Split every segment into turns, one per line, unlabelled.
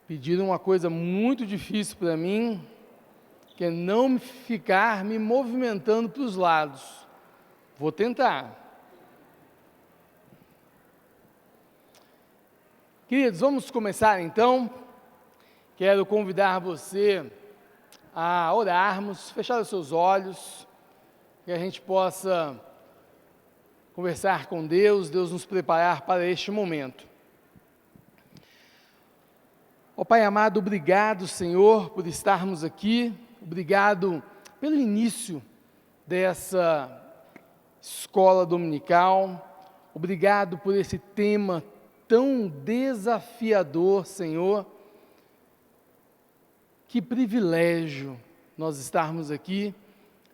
Pediram uma coisa muito difícil para mim, que é não ficar me movimentando para os lados. Vou tentar. Queridos, vamos começar então. Quero convidar você a orarmos, fechar os seus olhos, que a gente possa conversar com Deus, Deus nos preparar para este momento. Ó Pai amado, obrigado, Senhor, por estarmos aqui, obrigado pelo início dessa escola dominical, obrigado por esse tema tão desafiador, Senhor. Que privilégio nós estarmos aqui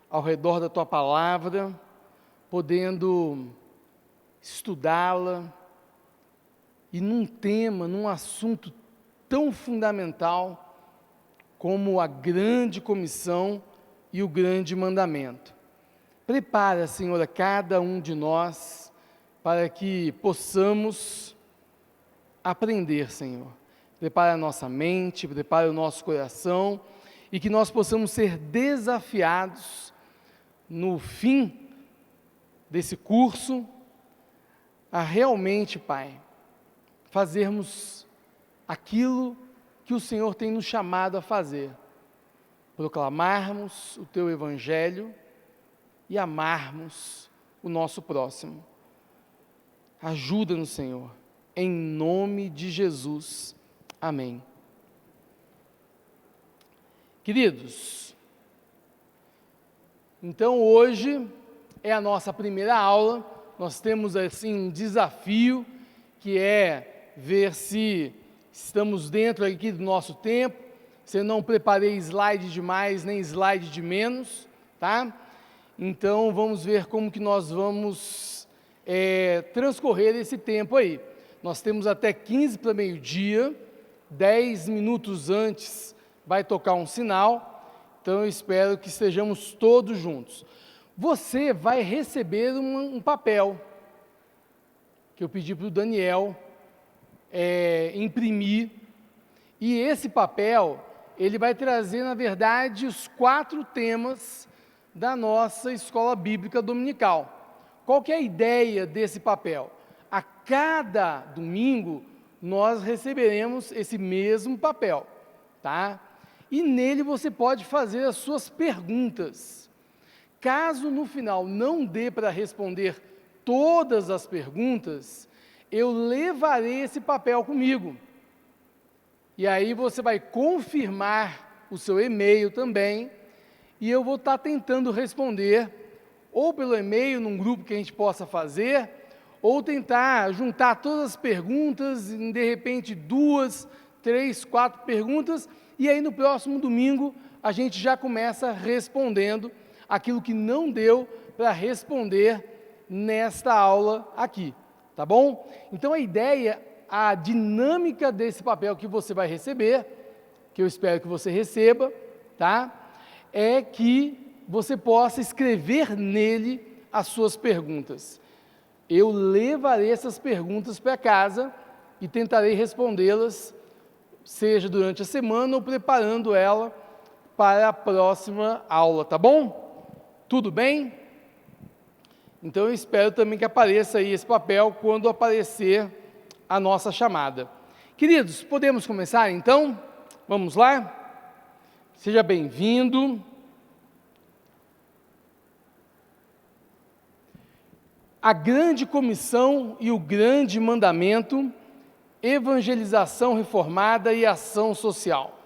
ao redor da Tua Palavra, podendo estudá-la e num tema, num assunto tão fundamental como a grande comissão e o grande mandamento. Prepara, Senhor, a cada um de nós para que possamos aprender, Senhor. Prepara a nossa mente, prepara o nosso coração e que nós possamos ser desafiados no fim desse curso a realmente, Pai, fazermos aquilo que o Senhor tem nos chamado a fazer, proclamarmos o Teu Evangelho e amarmos o nosso próximo. Ajuda-nos, Senhor, em nome de Jesus. Amém. Queridos, então hoje é a nossa primeira aula, nós temos assim um desafio que é ver se estamos dentro aqui do nosso tempo, se eu não preparei slide de mais nem slide de menos, tá? Então vamos ver como que nós vamos transcorrer esse tempo aí. Nós temos até 15 para meio-dia, 10 minutos antes vai tocar um sinal, então eu espero que estejamos todos juntos. Você vai receber um papel, que eu pedi para o Daniel imprimir, e esse papel, ele vai trazer, na verdade, os 4 temas da nossa escola bíblica dominical. Qual que é a ideia desse papel? A cada domingo, nós receberemos esse mesmo papel, tá? E nele você pode fazer as suas perguntas. Caso no final não dê para responder todas as perguntas, eu levarei esse papel comigo. E aí você vai confirmar o seu e-mail também, e eu vou estar tentando responder, ou pelo e-mail, num grupo que a gente possa fazer, ou tentar juntar todas as perguntas, em de repente 2, 3, 4 perguntas, e aí no próximo domingo a gente já começa respondendo aquilo que não deu para responder nesta aula aqui, tá bom? Então a ideia, a dinâmica desse papel que você vai receber, que eu espero que você receba, tá? É que você possa escrever nele as suas perguntas. Eu levarei essas perguntas para casa e tentarei respondê-las, seja durante a semana ou preparando ela para a próxima aula, tá bom? Tudo bem? Então eu espero também que apareça aí esse papel quando aparecer a nossa chamada. Queridos, podemos começar então? Vamos lá? Seja bem-vindo. A grande comissão e o grande mandamento, evangelização reformada e ação social.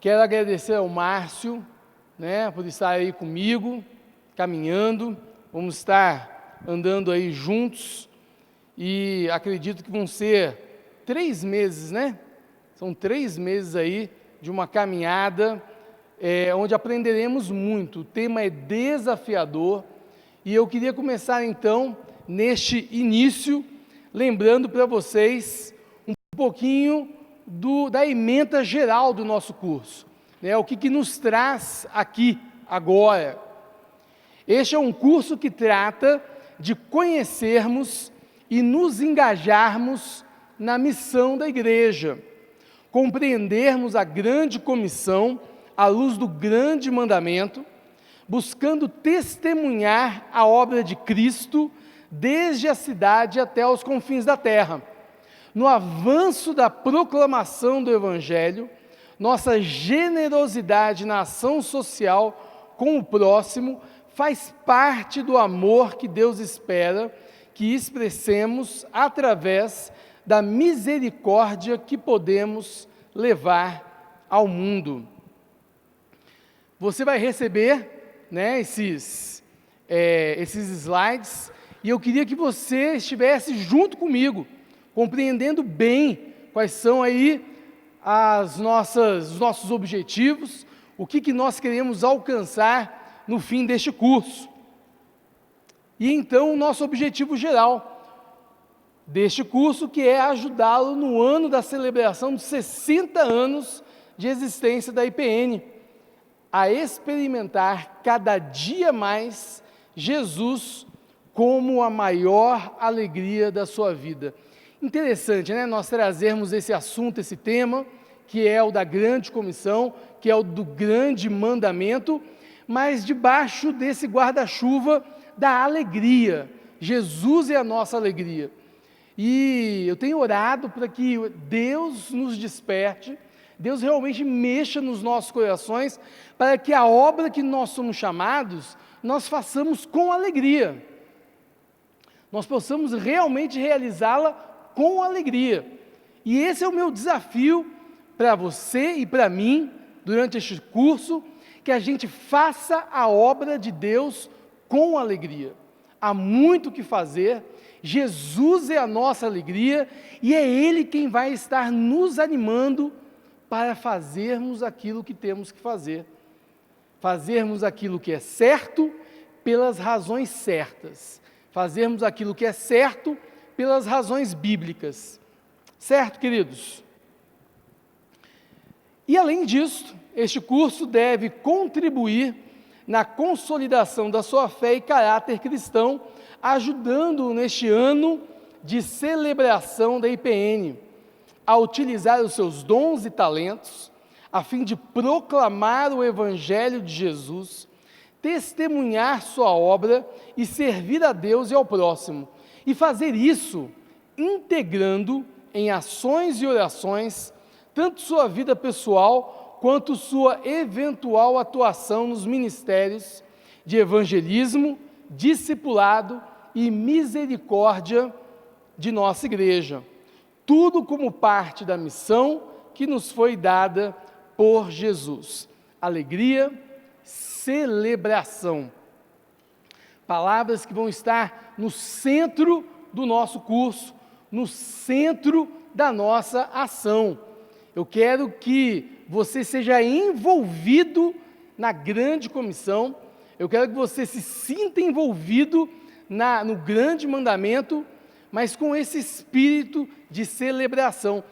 Quero agradecer ao Márcio, por estar aí comigo, caminhando, vamos estar andando aí juntos, e acredito que vão ser 3 meses, São 3 meses aí de uma caminhada, onde aprenderemos muito. O tema é desafiador, e eu queria começar então, neste início, lembrando para vocês um pouquinho da ementa geral do nosso curso, o que nos traz aqui agora. Este é um curso que trata de conhecermos e nos engajarmos na missão da igreja, compreendermos a grande comissão à luz do grande mandamento, buscando testemunhar a obra de Cristo desde a cidade até os confins da terra. No avanço da proclamação do Evangelho, nossa generosidade na ação social com o próximo faz parte do amor que Deus espera que expressemos através da misericórdia que podemos levar ao mundo. Você vai receber, esses slides, e eu queria que você estivesse junto comigo, compreendendo bem quais são aí os nossos objetivos, o que nós queremos alcançar no fim deste curso. E então o nosso objetivo geral deste curso, que é ajudá-lo no ano da celebração dos 60 anos de existência da IPN, a experimentar cada dia mais Jesus como a maior alegria da sua vida. Interessante, nós trazermos esse assunto, esse tema, que é o da grande comissão, que é o do grande mandamento, mas debaixo desse guarda-chuva da alegria. Jesus é a nossa alegria. E eu tenho orado para que Deus nos desperte, Deus realmente mexa nos nossos corações, para que a obra que nós somos chamados, nós façamos com alegria. Nós possamos realmente realizá-la com alegria. E esse é o meu desafio para você e para mim, durante este curso, que a gente faça a obra de Deus com alegria. Há muito o que fazer, Jesus é a nossa alegria, e é Ele quem vai estar nos animando para fazermos aquilo que temos que fazer. Fazermos aquilo que é certo, pelas razões certas. Fazermos aquilo que é certo, pelas razões bíblicas. Certo, queridos? E além disso, este curso deve contribuir na consolidação da sua fé e caráter cristão, ajudando-o neste ano de celebração da IPN, a utilizar os seus dons e talentos, a fim de proclamar o Evangelho de Jesus, testemunhar sua obra e servir a Deus e ao próximo, e fazer isso integrando em ações e orações, tanto sua vida pessoal, quanto sua eventual atuação nos ministérios de evangelismo, discipulado e misericórdia de nossa igreja. Tudo como parte da missão que nos foi dada por Jesus. Alegria, celebração. Palavras que vão estar no centro do nosso curso, no centro da nossa ação. Eu quero que você seja envolvido na grande comissão, eu quero que você se sinta envolvido no grande mandamento, mas com esse espírito de celebração.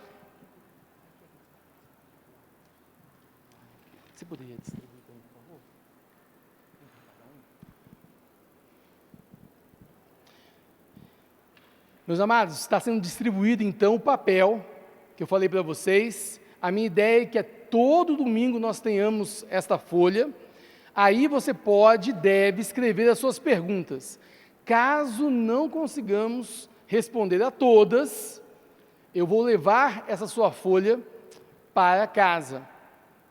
Você poderia distribuir, por favor? Meus amados, está sendo distribuído então o papel que eu falei para vocês. A minha ideia é que todo domingo nós tenhamos esta folha. Aí você pode e deve escrever as suas perguntas. Caso não consigamos responder a todas, eu vou levar essa sua folha para casa,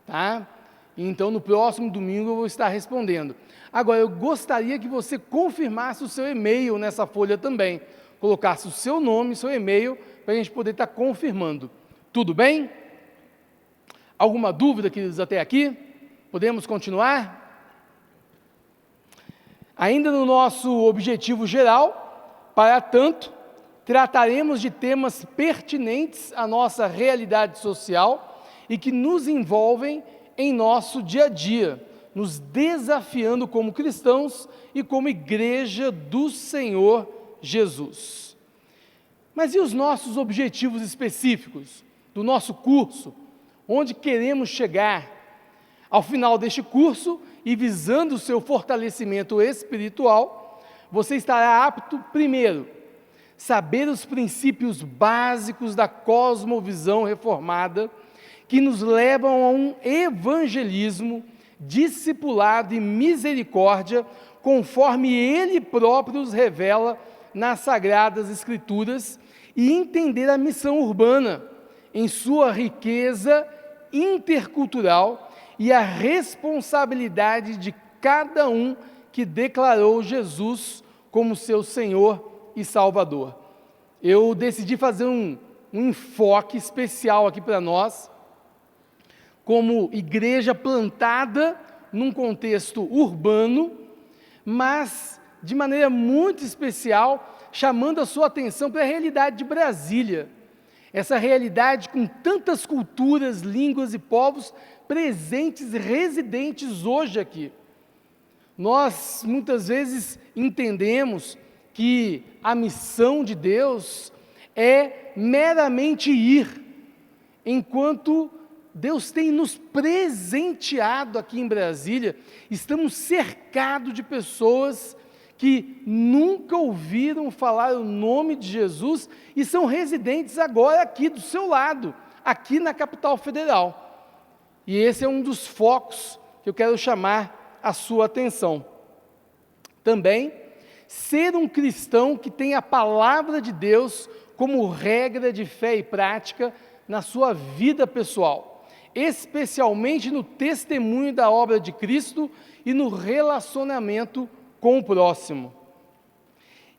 tá? Então, no próximo domingo eu vou estar respondendo. Agora, eu gostaria que você confirmasse o seu e-mail nessa folha também. Colocasse o seu nome, seu e-mail, para a gente poder estar confirmando. Tudo bem? Alguma dúvida, queridos, até aqui? Podemos continuar? Ainda no nosso objetivo geral, para tanto, trataremos de temas pertinentes à nossa realidade social e que nos envolvem em nosso dia a dia, nos desafiando como cristãos e como igreja do Senhor Jesus. Mas e os nossos objetivos específicos do nosso curso? Onde queremos chegar? Ao final deste curso, e visando o seu fortalecimento espiritual, você estará apto, primeiro, saber os princípios básicos da cosmovisão reformada, que nos levam a um evangelismo discipulado e misericórdia, conforme Ele próprio os revela nas Sagradas Escrituras, e entender a missão urbana em sua riqueza intercultural e a responsabilidade de cada um que declarou Jesus como seu Senhor e Salvador. Eu decidi fazer um enfoque especial aqui para nós, como igreja plantada num contexto urbano, mas de maneira muito especial, chamando a sua atenção para a realidade de Brasília. Essa realidade com tantas culturas, línguas e povos presentes e residentes hoje aqui. Nós muitas vezes entendemos que a missão de Deus é meramente ir, enquanto Deus tem nos presenteado aqui em Brasília, estamos cercados de pessoas que nunca ouviram falar o nome de Jesus e são residentes agora aqui do seu lado, aqui na capital federal. E esse é um dos focos que eu quero chamar a sua atenção. Também, ser um cristão que tem a palavra de Deus como regra de fé e prática na sua vida pessoal, especialmente no testemunho da obra de Cristo e no relacionamento com o próximo.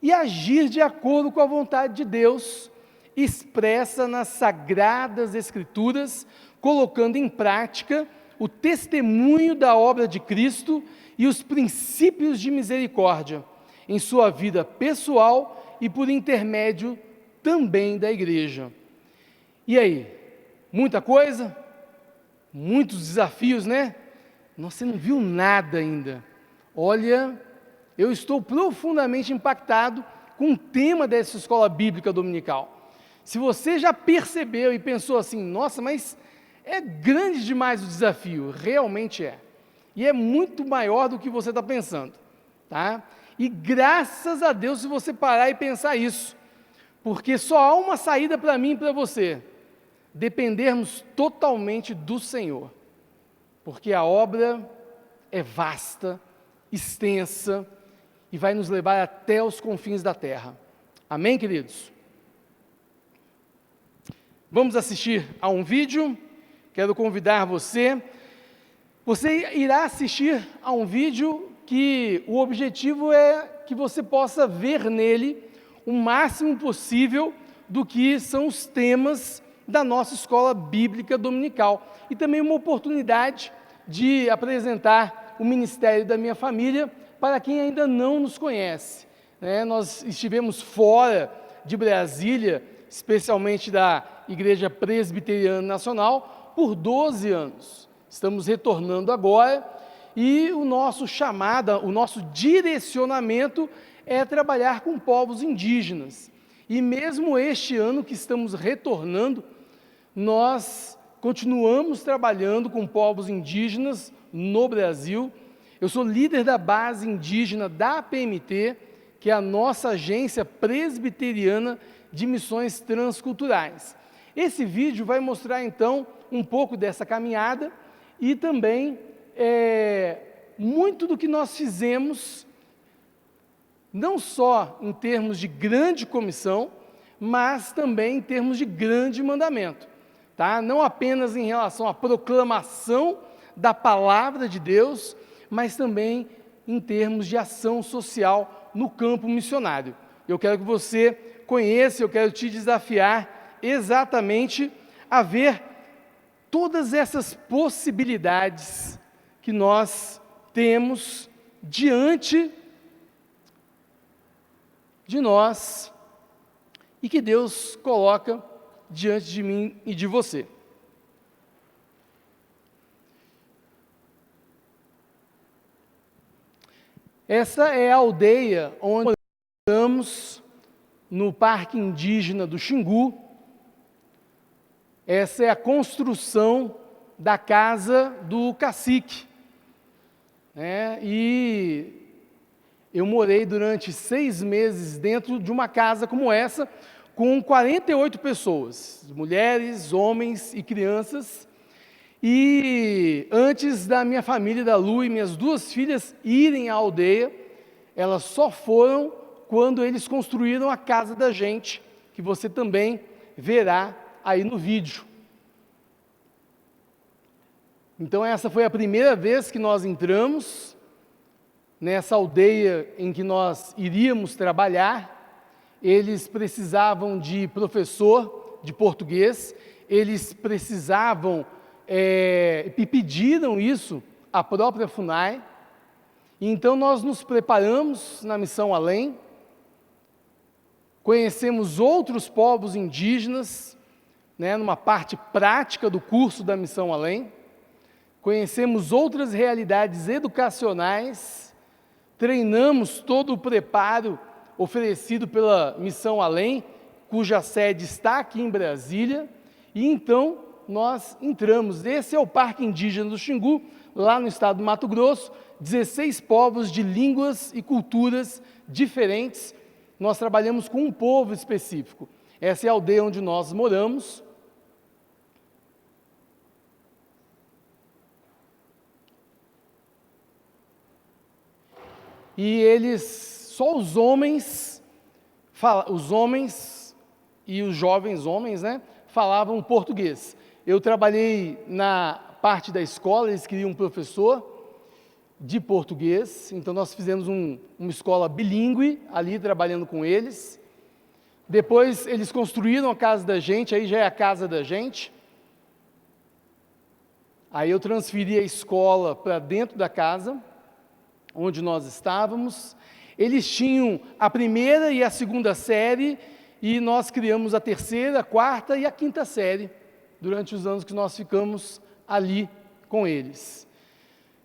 E agir de acordo com a vontade de Deus, expressa nas Sagradas Escrituras, colocando em prática o testemunho da obra de Cristo e os princípios de misericórdia em sua vida pessoal e por intermédio também da igreja. E aí, muita coisa? Muitos desafios, né? Você não viu nada ainda. Olha, eu estou profundamente impactado com o tema dessa escola bíblica dominical. Se você já percebeu e pensou assim, nossa, mas é grande demais o desafio, realmente é. E é muito maior do que você está pensando, tá? E graças a Deus se você parar e pensar isso, porque só há uma saída para mim e para você, dependermos totalmente do Senhor, porque a obra é vasta, extensa, e vai nos levar até os confins da terra. Amém, queridos? Vamos assistir a um vídeo. Quero convidar você. Você irá assistir a um vídeo que o objetivo é que você possa ver nele o máximo possível do que são os temas da nossa escola bíblica dominical. E também uma oportunidade de apresentar o ministério da minha família para quem ainda não nos conhece. Nós estivemos fora de Brasília, especialmente da Igreja Presbiteriana Nacional, por 12 anos. Estamos retornando agora e o nosso chamado, o nosso direcionamento é trabalhar com povos indígenas. E mesmo este ano que estamos retornando, nós continuamos trabalhando com povos indígenas no Brasil. Eu sou líder da base indígena da APMT, que é a nossa agência presbiteriana de missões transculturais. Esse vídeo vai mostrar, então, um pouco dessa caminhada e também muito do que nós fizemos, não só em termos de grande comissão, mas também em termos de grande mandamento. Tá? Não apenas em relação à proclamação da palavra de Deus, mas também em termos de ação social no campo missionário. Eu quero que você conheça, eu quero te desafiar exatamente a ver todas essas possibilidades que nós temos diante de nós e que Deus coloca diante de mim e de você. Essa é a aldeia onde estamos, no Parque Indígena do Xingu. Essa é a construção da casa do cacique. E eu morei durante 6 meses dentro de uma casa como essa, com 48 pessoas, mulheres, homens e crianças. E antes da minha família, da Lu e minhas 2 filhas irem à aldeia, elas só foram quando eles construíram a casa da gente, que você também verá aí no vídeo. Então essa foi a primeira vez que nós entramos nessa aldeia em que nós iríamos trabalhar. Eles precisavam de professor de português, eles precisavam, e pediram isso à própria FUNAI. Então nós nos preparamos na Missão Além, conhecemos outros povos indígenas, numa parte prática do curso da Missão Além, conhecemos outras realidades educacionais, treinamos todo o preparo oferecido pela Missão Além, cuja sede está aqui em Brasília, e então nós entramos. Esse é o Parque Indígena do Xingu, lá no estado do Mato Grosso, 16 povos de línguas e culturas diferentes. Nós trabalhamos com um povo específico. Essa é a aldeia onde nós moramos. E eles, só os homens e os jovens homens, falavam português. Eu trabalhei na parte da escola, eles queriam um professor de português, então nós fizemos uma escola bilíngue ali, trabalhando com eles. Depois eles construíram a casa da gente, aí já é a casa da gente. Aí eu transferi a escola para dentro da casa, onde nós estávamos. Eles tinham a 1ª e a 2ª série, e nós criamos a 3ª, a 4ª e a 5ª série, durante os anos que nós ficamos ali com eles.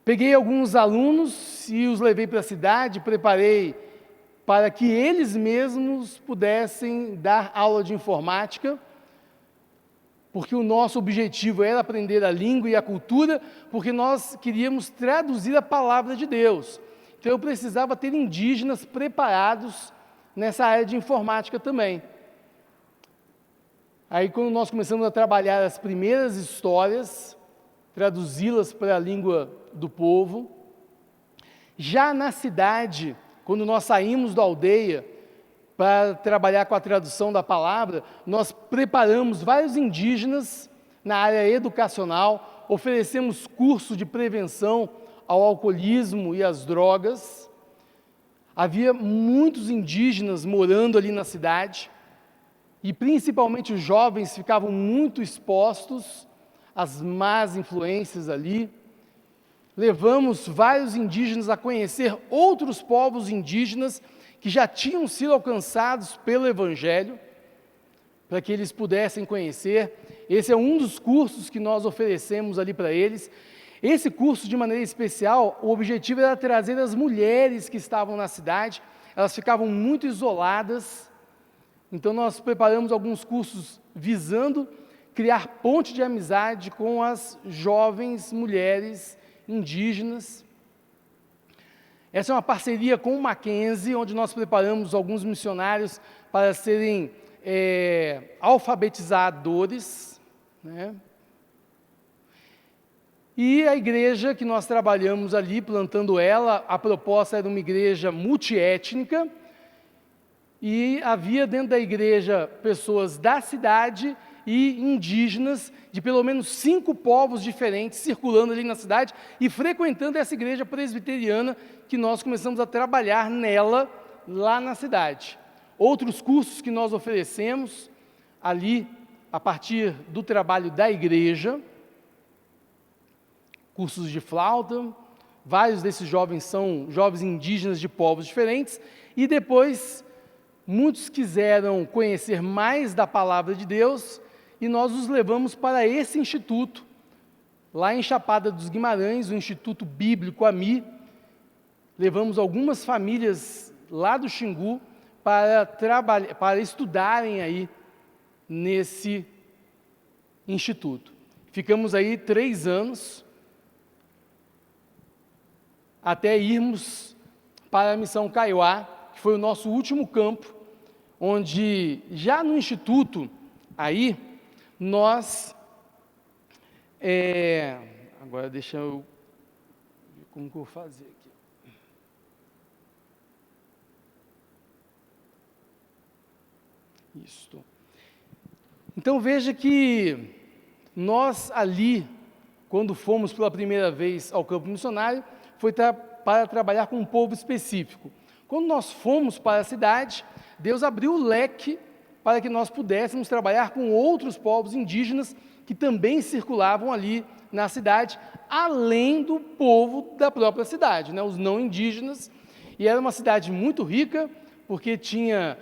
Peguei alguns alunos e os levei para a cidade, preparei para que eles mesmos pudessem dar aula de informática, porque o nosso objetivo era aprender a língua e a cultura, porque nós queríamos traduzir a palavra de Deus. Então eu precisava ter indígenas preparados nessa área de informática também. Aí quando nós começamos a trabalhar as primeiras histórias, traduzi-las para a língua do povo, já na cidade, quando nós saímos da aldeia para trabalhar com a tradução da palavra, nós preparamos vários indígenas na área educacional, oferecemos curso de prevenção ao alcoolismo e às drogas. Havia muitos indígenas morando ali na cidade, e principalmente os jovens ficavam muito expostos às más influências ali. Levamos vários indígenas a conhecer outros povos indígenas que já tinham sido alcançados pelo Evangelho, para que eles pudessem conhecer. Esse é um dos cursos que nós oferecemos ali para eles. Esse curso, de maneira especial, o objetivo era trazer as mulheres que estavam na cidade. Elas ficavam muito isoladas, então nós preparamos alguns cursos visando criar ponte de amizade com as jovens mulheres indígenas. Essa é uma parceria com o Mackenzie, onde nós preparamos alguns missionários para serem alfabetizadores, E a igreja que nós trabalhamos ali, plantando ela, a proposta era uma igreja multiétnica, e havia dentro da igreja pessoas da cidade e indígenas, de pelo menos 5 povos diferentes, circulando ali na cidade e frequentando essa igreja presbiteriana, que nós começamos a trabalhar nela, lá na cidade. Outros cursos que nós oferecemos ali, a partir do trabalho da igreja, cursos de flauta. Vários desses jovens são jovens indígenas de povos diferentes, e depois muitos quiseram conhecer mais da palavra de Deus, e nós os levamos para esse instituto, lá em Chapada dos Guimarães, o Instituto Bíblico AMI. Levamos algumas famílias lá do Xingu para estudarem aí nesse instituto. Ficamos aí 3 anos, até irmos para a Missão Kaiowá, que foi o nosso último campo, onde já no Instituto, aí, nós, agora deixa eu ver como que eu vou fazer aqui. Isto. Então veja que nós ali, quando fomos pela primeira vez ao campo missionário, foi para trabalhar com um povo específico. Quando nós fomos para a cidade, Deus abriu o leque para que nós pudéssemos trabalhar com outros povos indígenas que também circulavam ali na cidade, além do povo da própria cidade, né, os não indígenas. E era uma cidade muito rica, porque tinha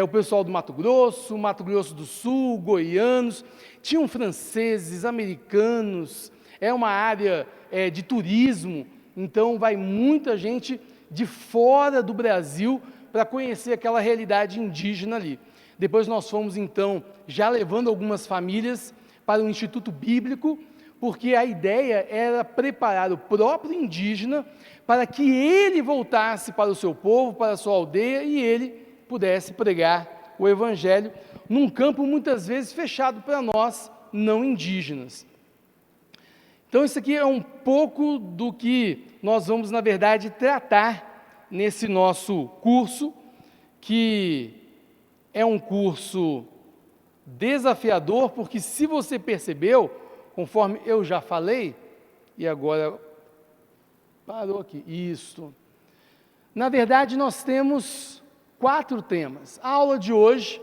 o pessoal do Mato Grosso do Sul, goianos, tinham franceses, americanos, é uma área de turismo, então vai muita gente de fora do Brasil para conhecer aquela realidade indígena ali. Depois nós fomos então, já levando algumas famílias para o Instituto Bíblico, porque a ideia era preparar o próprio indígena para que ele voltasse para o seu povo, para a sua aldeia, e ele pudesse pregar o Evangelho num campo muitas vezes fechado para nós, não indígenas. Então isso aqui é um pouco do que nós vamos, na verdade, tratar nesse nosso curso, que é um curso desafiador, porque se você percebeu, conforme eu já falei, e agora parou aqui, isso. Na verdade, nós temos 4 temas. A aula de hoje,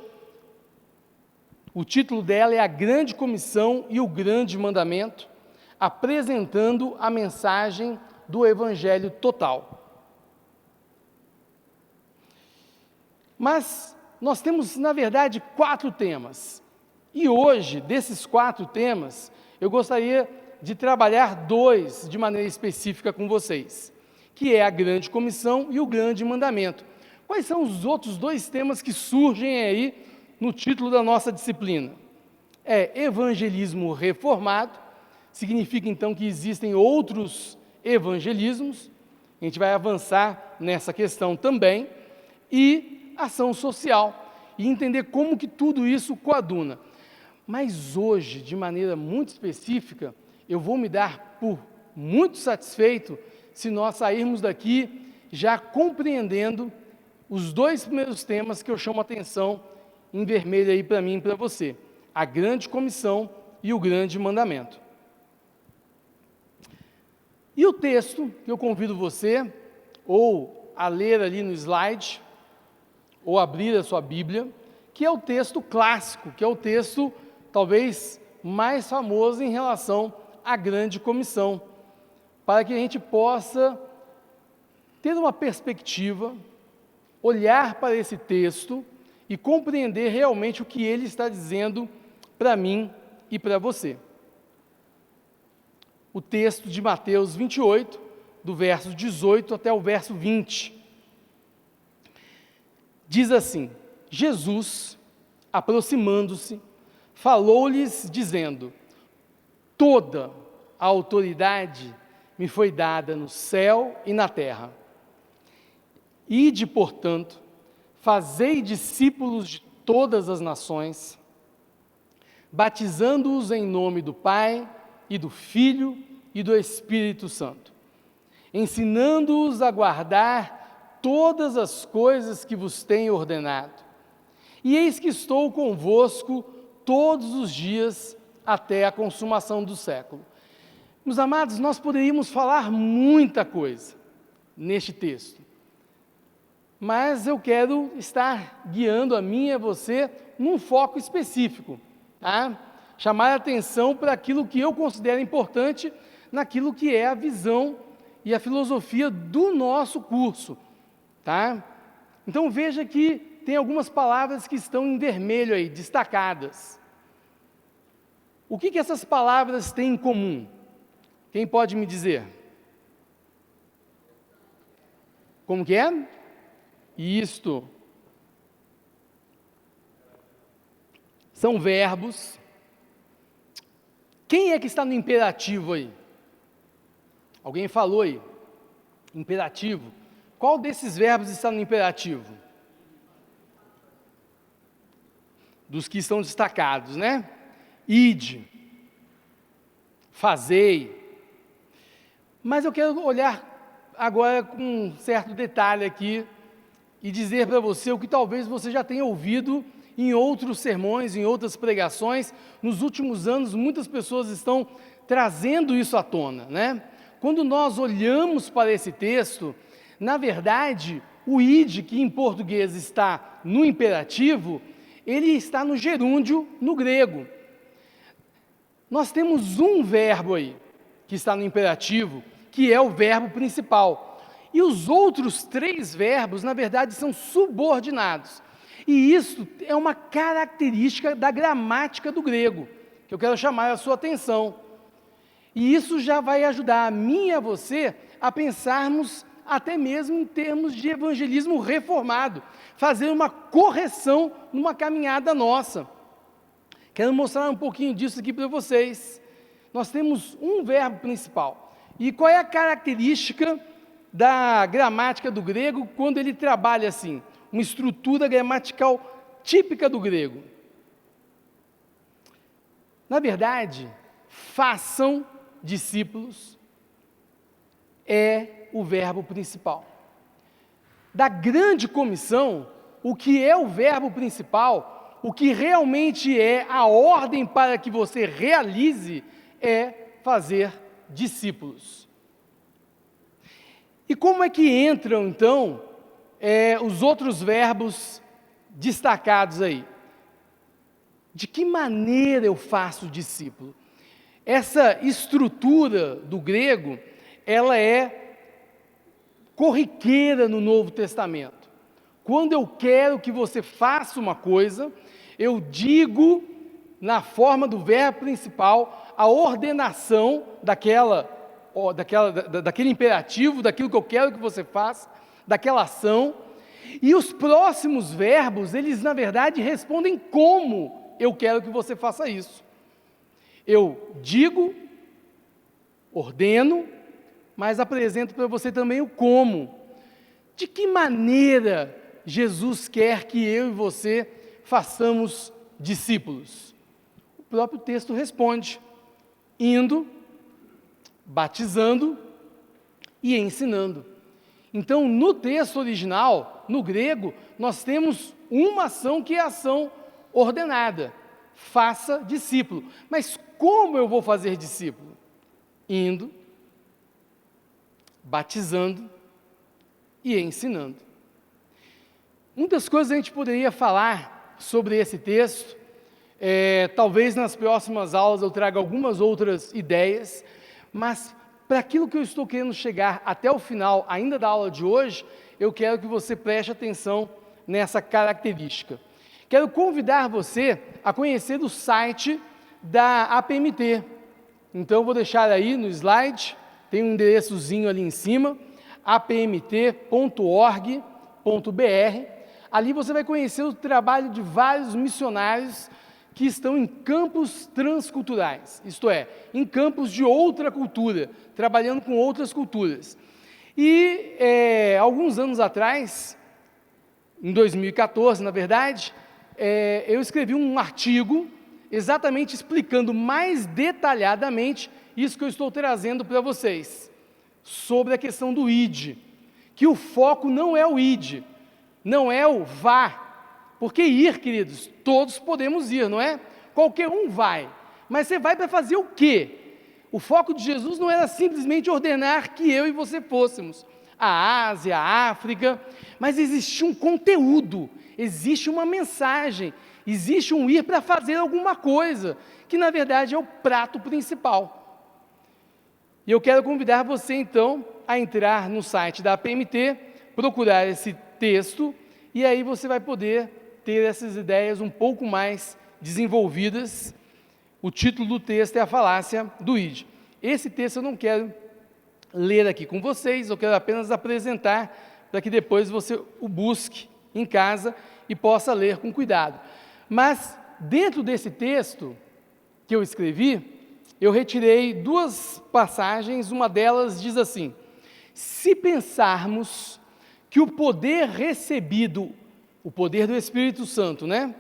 o título dela é A Grande Comissão e o Grande Mandamento, apresentando a mensagem do Evangelho total. Mas nós temos, na verdade, 4 temas. E hoje, desses 4 temas, eu gostaria de trabalhar 2 de maneira específica com vocês, que é a Grande Comissão e o Grande Mandamento. Quais são os outros 2 temas que surgem aí no título da nossa disciplina? Evangelismo reformado, significa então que existem outros evangelismos, a gente vai avançar nessa questão também, e ação social, e entender como que tudo isso coaduna. Mas hoje, de maneira muito específica, eu vou me dar por muito satisfeito se nós sairmos daqui já compreendendo os 2 primeiros temas que eu chamo a atenção em vermelho aí para mim e para você: a Grande Comissão e o Grande Mandamento. E o texto que eu convido você, ou a ler ali no slide, ou abrir a sua Bíblia, que é o texto clássico, que é o texto talvez mais famoso em relação à Grande Comissão, para que a gente possa ter uma perspectiva, olhar para esse texto e compreender realmente o que ele está dizendo para mim e para você. O texto de Mateus 28, do verso 18 até o verso 20. Diz assim: Jesus, aproximando-se, falou-lhes dizendo: toda a autoridade me foi dada no céu e na terra. Ide, portanto, fazei discípulos de todas as nações, batizando-os em nome do Pai e do Filho e do Espírito Santo, ensinando-os a guardar todas as coisas que vos tenho ordenado. E eis que estou convosco todos os dias até a consumação do século. Meus amados, nós poderíamos falar muita coisa neste texto, mas eu quero estar guiando a mim e a você num foco específico, tá? Chamar a atenção para aquilo que eu considero importante, naquilo que é a visão e a filosofia do nosso curso, tá? Então veja que tem algumas palavras que estão em vermelho aí, destacadas. O que essas palavras têm em comum? Quem pode me dizer? Como que é? Isto. São verbos. Quem é que está no imperativo aí? Alguém falou aí. Imperativo. Qual desses verbos está no imperativo? Dos que estão destacados, né? Ide, fazei. Mas eu quero olhar agora com um certo detalhe aqui e dizer para você o que talvez você já tenha ouvido em outros sermões, em outras pregações. Nos últimos anos, muitas pessoas estão trazendo isso à tona, né? Quando nós olhamos para esse texto, na verdade, o ide, que em português está no imperativo, ele está no gerúndio, no grego. Nós temos um verbo aí, que está no imperativo, que é o verbo principal. E os outros 3 verbos, na verdade, são subordinados. E isso é uma característica da gramática do grego, que eu quero chamar a sua atenção. E isso já vai ajudar a mim e a você a pensarmos até mesmo em termos de evangelismo reformado, fazer uma correção numa caminhada nossa. Quero mostrar um pouquinho disso aqui para vocês. Nós temos um verbo principal. E qual é a característica da gramática do grego quando ele trabalha assim? Uma estrutura gramatical típica do grego. Na verdade, façam discípulos é o verbo principal. Da grande comissão, o que é o verbo principal, o que realmente é a ordem para que você realize, é fazer discípulos. E como é que entram, então, os outros verbos destacados aí? De que maneira eu faço discípulo? Essa estrutura do grego, ela é corriqueira no Novo Testamento. Quando eu quero que você faça uma coisa, eu digo, na forma do verbo principal, a ordenação daquele imperativo, daquilo que eu quero que você faça, daquela ação, e os próximos verbos, eles na verdade respondem como eu quero que você faça isso. Eu digo, ordeno, mas apresento para você também o como. De que maneira Jesus quer que eu e você façamos discípulos? O próprio texto responde: indo, batizando e ensinando. Então, no texto original, no grego, nós temos uma ação que é a ação ordenada: faça discípulo. Mas como eu vou fazer discípulo? Indo, batizando e ensinando. Muitas coisas a gente poderia falar sobre esse texto, talvez nas próximas aulas eu traga algumas outras ideias, mas para aquilo que eu estou querendo chegar até o final ainda da aula de hoje, eu quero que você preste atenção nessa característica. Quero convidar você a conhecer o site da APMT. Então, eu vou deixar aí no slide, tem um endereçozinho ali em cima, apmt.org.br. Ali você vai conhecer o trabalho de vários missionários que estão em campos transculturais, isto é, em campos de outra cultura, trabalhando com outras culturas. E alguns anos atrás, em 2014, na verdade, eu escrevi um artigo exatamente explicando mais detalhadamente isso que eu estou trazendo para vocês, sobre a questão do id, que o foco não é o id, não é o vá, porque ir, queridos, todos podemos ir, não é? Qualquer um vai, mas você vai para fazer o quê? O foco de Jesus não era simplesmente ordenar que eu e você fôssemos à Ásia, à África, mas existia um conteúdo, existe uma mensagem, existe um ir para fazer alguma coisa, que na verdade é o prato principal. E eu quero convidar você então a entrar no site da APMT, procurar esse texto, e aí você vai poder ter essas ideias um pouco mais desenvolvidas. O título do texto é a falácia do id. Esse texto eu não quero ler aqui com vocês, eu quero apenas apresentar para que depois você o busque em casa e possa ler com cuidado. Mas dentro desse texto que eu escrevi, eu retirei 2 passagens, uma delas diz assim: se pensarmos que o poder recebido, o poder do Espírito Santo, né?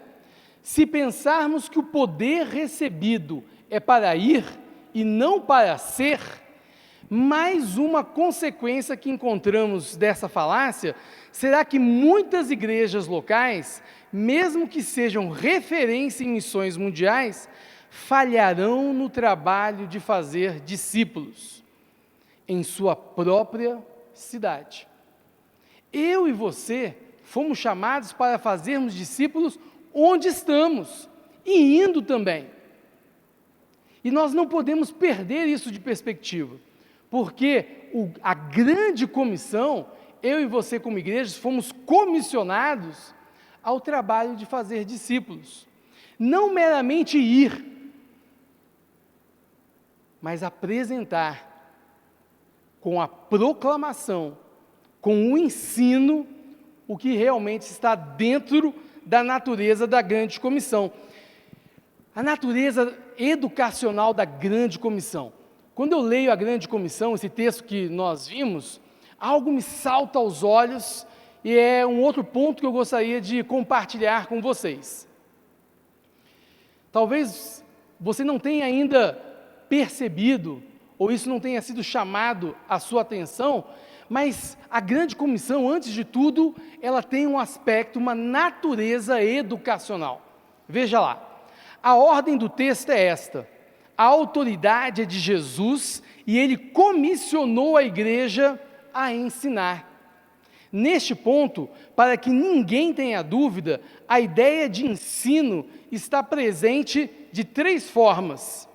Se pensarmos que o poder recebido é para ir e não para ser, mais uma consequência que encontramos dessa falácia será que muitas igrejas locais, mesmo que sejam referência em missões mundiais, falharão no trabalho de fazer discípulos em sua própria cidade. Eu e você fomos chamados para fazermos discípulos onde estamos e indo também. E nós não podemos perder isso de perspectiva, porque a grande comissão, eu e você como igrejas, fomos comissionados ao trabalho de fazer discípulos. Não meramente ir, mas apresentar com a proclamação, com o ensino, o que realmente está dentro da natureza da grande comissão. A natureza educacional da grande comissão. Quando eu leio a grande comissão, esse texto que nós vimos, algo me salta aos olhos e é um outro ponto que eu gostaria de compartilhar com vocês. Talvez você não tenha ainda percebido, ou isso não tenha sido chamado à sua atenção, mas a grande comissão, antes de tudo, ela tem um aspecto, uma natureza educacional. Veja lá, a ordem do texto é esta: a autoridade é de Jesus e ele comissionou a igreja a ensinar. Neste ponto, para que ninguém tenha dúvida, a ideia de ensino está presente de 3 formas.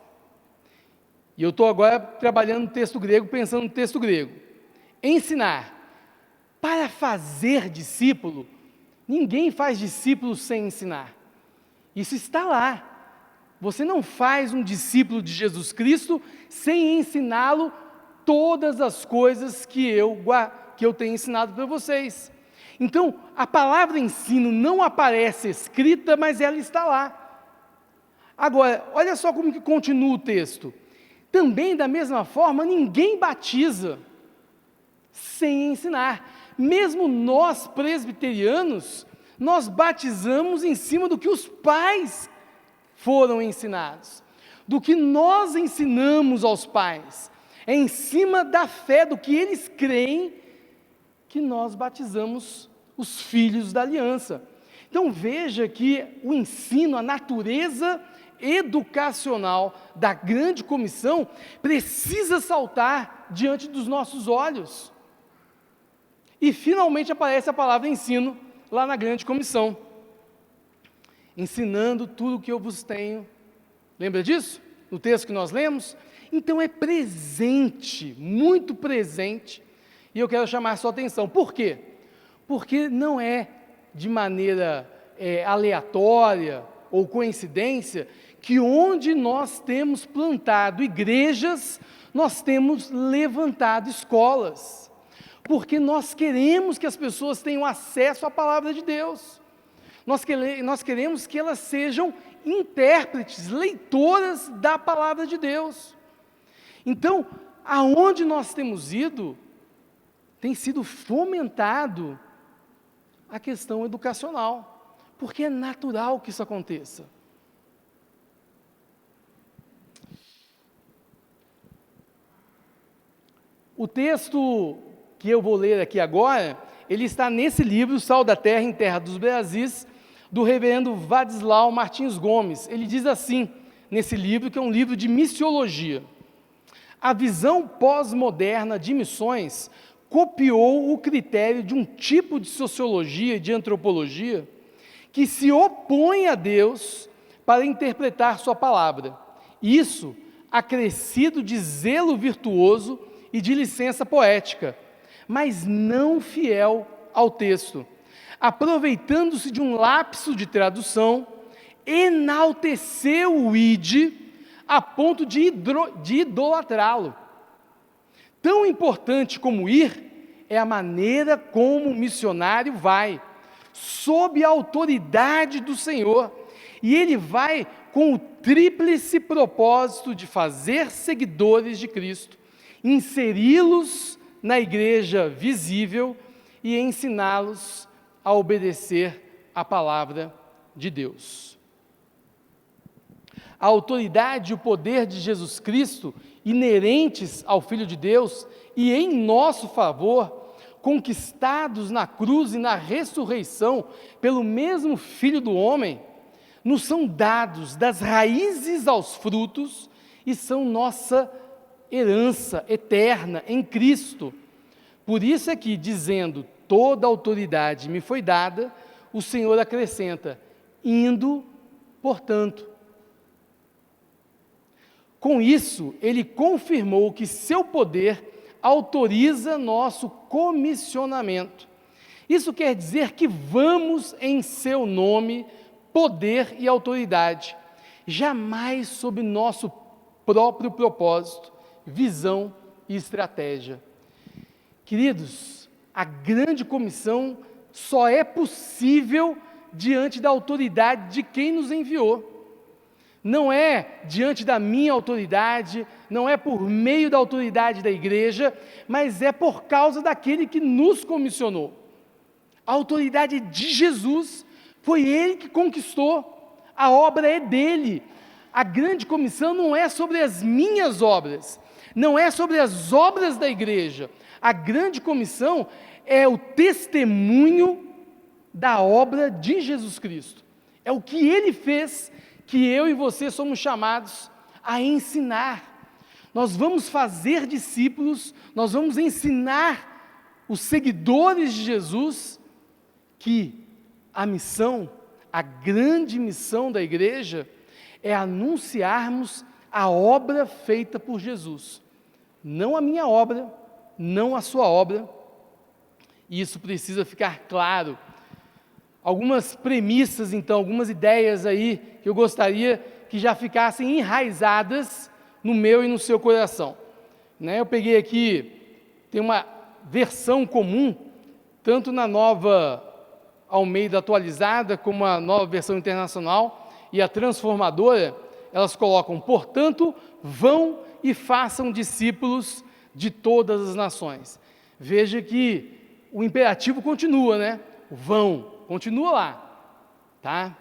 E eu estou agora trabalhando no texto grego, pensando no texto grego. Ensinar. Para fazer discípulo, ninguém faz discípulo sem ensinar. Isso está lá. Você não faz um discípulo de Jesus Cristo sem ensiná-lo todas as coisas que eu tenho ensinado para vocês. Então, a palavra ensino não aparece escrita, mas ela está lá. Agora, olha só como que continua o texto. Também, da mesma forma, ninguém batiza sem ensinar. Mesmo nós, presbiterianos, nós batizamos em cima do que os pais foram ensinados, do que nós ensinamos aos pais, é em cima da fé, do que eles creem, que nós batizamos os filhos da aliança. Então veja que o ensino, a natureza educacional da grande comissão precisa saltar diante dos nossos olhos. E finalmente aparece a palavra ensino lá na grande comissão. Ensinando tudo o que eu vos tenho. Lembra disso? No texto que nós lemos? Então é presente, muito presente, e eu quero chamar a sua atenção. Por quê? Porque não é de maneira aleatória ou coincidência que onde nós temos plantado igrejas, nós temos levantado escolas. Porque nós queremos que as pessoas tenham acesso à palavra de Deus. Nós queremos que elas sejam intérpretes, leitoras da palavra de Deus. Então, aonde nós temos ido, tem sido fomentado a questão educacional, porque é natural que isso aconteça. O texto que eu vou ler aqui agora, ele está nesse livro, Sal da Terra em Terra dos Brasis, do reverendo Vadislau Martins Gomes. Ele diz assim, nesse livro, que é um livro de missiologia: a visão pós-moderna de missões copiou o critério de um tipo de sociologia e de antropologia que se opõe a Deus para interpretar sua palavra. Isso acrescido de zelo virtuoso e de licença poética, mas não fiel ao texto, aproveitando-se de um lapso de tradução, enalteceu o ide a ponto de idolatrá-lo. Tão importante como ir é a maneira como o missionário vai, sob a autoridade do Senhor, e ele vai com o tríplice propósito de fazer seguidores de Cristo, inseri-los na igreja visível e ensiná-los a obedecer a palavra de Deus. A autoridade e o poder de Jesus Cristo, inerentes ao Filho de Deus e em nosso favor, conquistados na cruz e na ressurreição pelo mesmo Filho do homem, nos são dados das raízes aos frutos e são nossa herança eterna em Cristo. Por isso é que, dizendo, toda autoridade me foi dada, o Senhor acrescenta, indo, portanto. Com isso, ele confirmou que seu poder autoriza nosso comissionamento. Isso quer dizer que vamos em seu nome, poder e autoridade, jamais sob nosso próprio propósito, visão e estratégia. Queridos, a grande comissão só é possível diante da autoridade de quem nos enviou. Não é diante da minha autoridade, não é por meio da autoridade da igreja, mas é por causa daquele que nos comissionou. A autoridade de Jesus, foi Ele que conquistou, a obra é dele. A grande comissão não é sobre as minhas obras, não é sobre as obras da igreja. A grande comissão é o testemunho da obra de Jesus Cristo. É o que Ele fez, que eu e você somos chamados a ensinar. Nós vamos fazer discípulos, nós vamos ensinar os seguidores de Jesus que a missão, a grande missão da igreja, é anunciarmos a obra feita por Jesus. Não a minha obra, não a sua obra. E isso precisa ficar claro. Algumas premissas, então, algumas ideias aí que eu gostaria que já ficassem enraizadas no meu e no seu coração. Eu peguei aqui, tem uma versão comum, tanto na Nova Almeida atualizada, como a Nova Versão Internacional e a Transformadora, elas colocam, portanto, vão e façam discípulos de todas as nações. Veja que o imperativo continua, Vão. Continua lá, tá?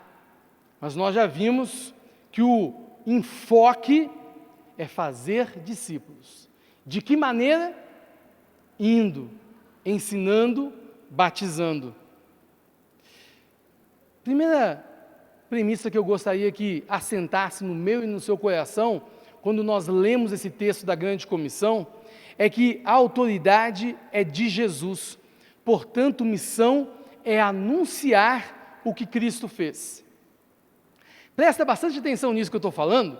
Mas nós já vimos que o enfoque é fazer discípulos. De que maneira? Indo, ensinando, batizando. Primeira premissa que eu gostaria que assentasse no meu e no seu coração, quando nós lemos esse texto da grande comissão, é que a autoridade é de Jesus. Portanto, missão é anunciar o que Cristo fez. Presta bastante atenção nisso que eu estou falando,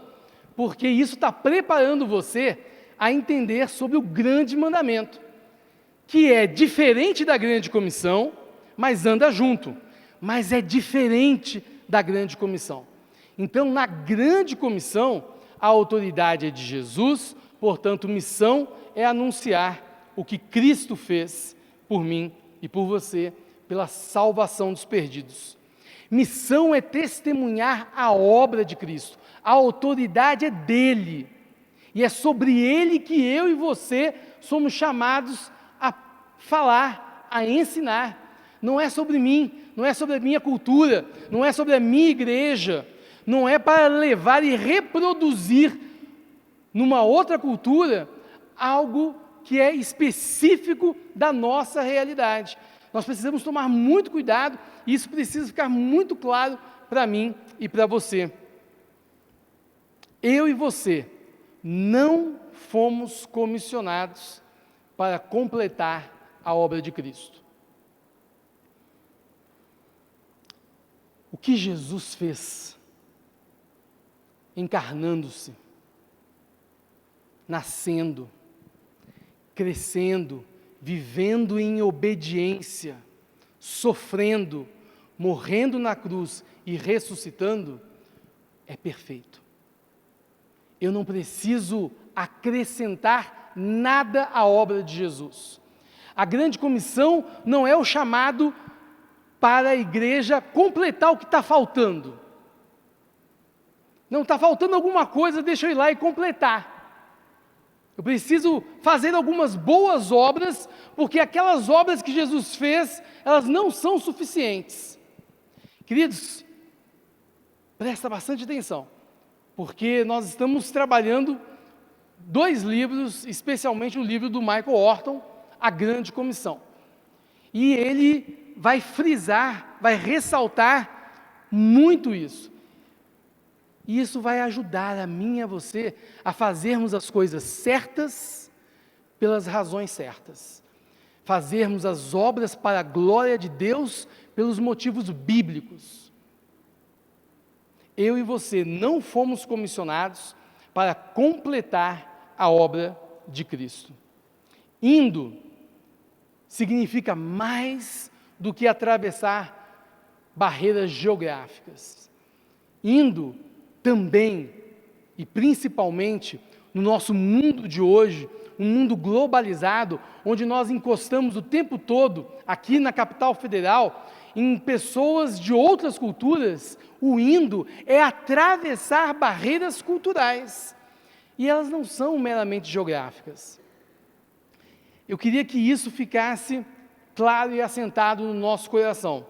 porque isso está preparando você a entender sobre o grande mandamento, que é diferente da grande comissão, mas anda junto, mas é diferente da grande comissão. Então, na grande comissão, a autoridade é de Jesus, portanto, missão é anunciar o que Cristo fez por mim e por você, pela salvação dos perdidos. Missão é testemunhar a obra de Cristo, a autoridade é dele, e é sobre ele que eu e você somos chamados a falar, a ensinar. Não é sobre mim, não é sobre a minha cultura, não é sobre a minha igreja, não é para levar e reproduzir numa outra cultura algo que é específico da nossa realidade. Nós precisamos tomar muito cuidado, e isso precisa ficar muito claro para mim e para você. Eu e você não fomos comissionados para completar a obra de Cristo. O que Jesus fez, encarnando-se, nascendo, crescendo, vivendo em obediência, sofrendo, morrendo na cruz e ressuscitando, é perfeito. Eu não preciso acrescentar nada à obra de Jesus. A grande comissão não é o chamado para a igreja completar o que está faltando. Não está faltando alguma coisa, deixa eu ir lá e completar. Eu preciso fazer algumas boas obras, porque aquelas obras que Jesus fez, elas não são suficientes. Queridos, presta bastante atenção, porque nós estamos trabalhando 2 livros, especialmente o livro do Michael Horton, A Grande Comissão. E ele vai frisar, vai ressaltar muito isso. E isso vai ajudar a mim e a você a fazermos as coisas certas pelas razões certas. Fazermos as obras para a glória de Deus pelos motivos bíblicos. Eu e você não fomos comissionados para completar a obra de Cristo. Indo significa mais do que atravessar barreiras geográficas. Indo também e principalmente no nosso mundo de hoje, um mundo globalizado, onde nós encostamos o tempo todo, aqui na capital federal, em pessoas de outras culturas, o indo é atravessar barreiras culturais. E elas não são meramente geográficas. Eu queria que isso ficasse claro e assentado no nosso coração.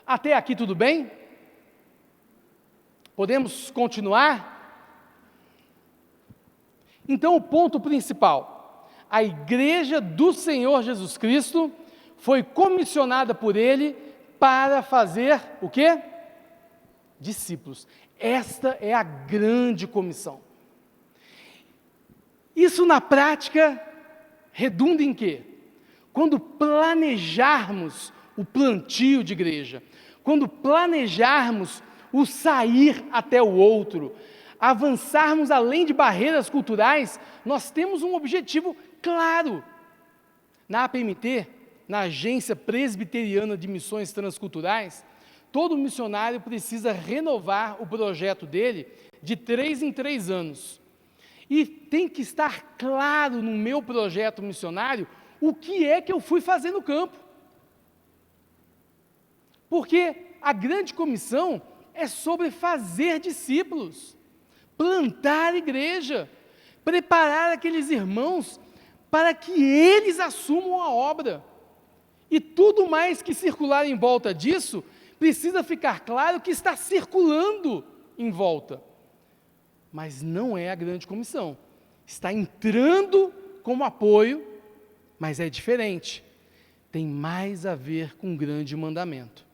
Até aqui tudo bem? Podemos continuar? Então, o ponto principal: a igreja do Senhor Jesus Cristo foi comissionada por Ele para fazer o quê? Discípulos. Esta é a grande comissão. Isso na prática redunda em quê? Quando planejarmos o plantio de igreja, quando planejarmos o sair até o outro, avançarmos além de barreiras culturais, nós temos um objetivo claro. Na APMT, na Agência Presbiteriana de Missões Transculturais, todo missionário precisa renovar o projeto dele de 3 em 3 anos. E tem que estar claro no meu projeto missionário o que é que eu fui fazer no campo. Porque a grande comissão é sobre fazer discípulos, plantar igreja, preparar aqueles irmãos para que eles assumam a obra. E tudo mais que circular em volta disso, precisa ficar claro que está circulando em volta. Mas não é a grande comissão. Está entrando como apoio, mas é diferente. Tem mais a ver com o grande mandamento.